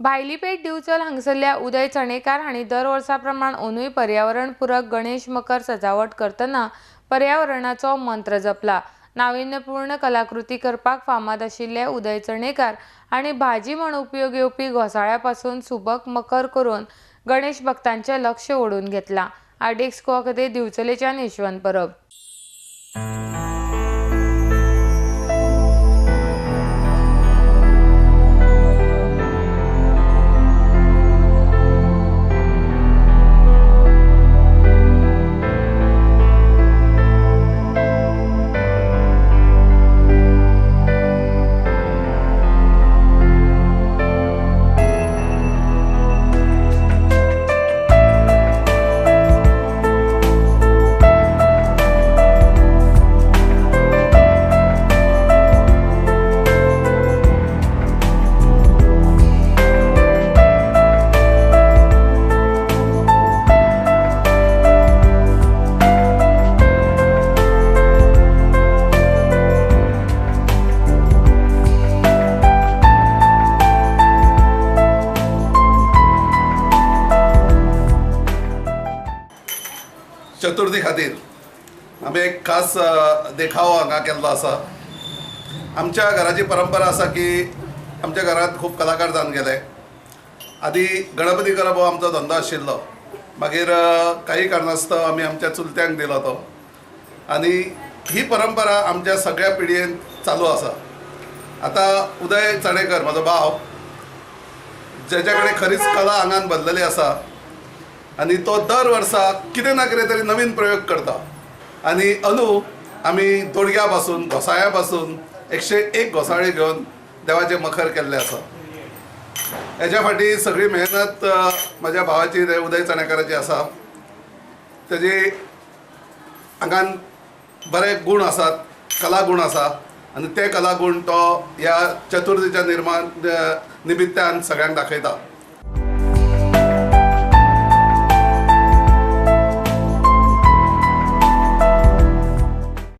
भायली पेठ दिवचल हांगसरल्या उदय चणेकार हांणी दर वर्सा प्रमाण अंदूय पर्यावरणपूरक गणेश मकर सजावट करतना पर्यावरणाचो मंत्र जपला। नाविन्यपूर्ण कलाकृती करपाक फामाद आशिल्ले उदय चणेकार हांणी भाजी म्हूण उपयोग येवपी घोसाळ्यापासून सुबक मकर करून गणेश भक्तांचे लक्ष ओढून घेतला। आरडीएक्स खातीर दिवचलेच्यान यशवंत परब। चतुर्थी खातीर आमी एक खास देखावो हांगा केल्लो आसा। आमच्या घराची परंपरा आसा की आमच्या घरांत खूब कलाकार जावन गेले। आदी गणपती करप हो आमचो धंदो आशिल्लो, मागीर काही कारणास्तव आमी आमच्या चुलत्यांक दिलो तो, आनी ही परंपरा आमच्या सगळ्या पिळयेन चालू आसा। आता उदय चणेकर म्हजो भाव, जेच्या कडेन खरीच कला आंगान भरलेली आसा, आणि तो दर वर्सा कितें ना कितें तरी नवीन प्रयोग करता। आणि अंदू आमी दोडग्या पासून घोसाळ्या पासून 101 घोसाळे घेवन देवाचे मखर केल्ले आसा। हेच्या फाटी सगळी मेहनत म्हज्या भावाची उदय चणेकाराची आसा। तेजे आंगान बरे गुण आसात, कला गुण आसा, आणि ते कला गुण तो ह्या चतुर्थीच्या निमित्तान सगळ्यांक दाखयता।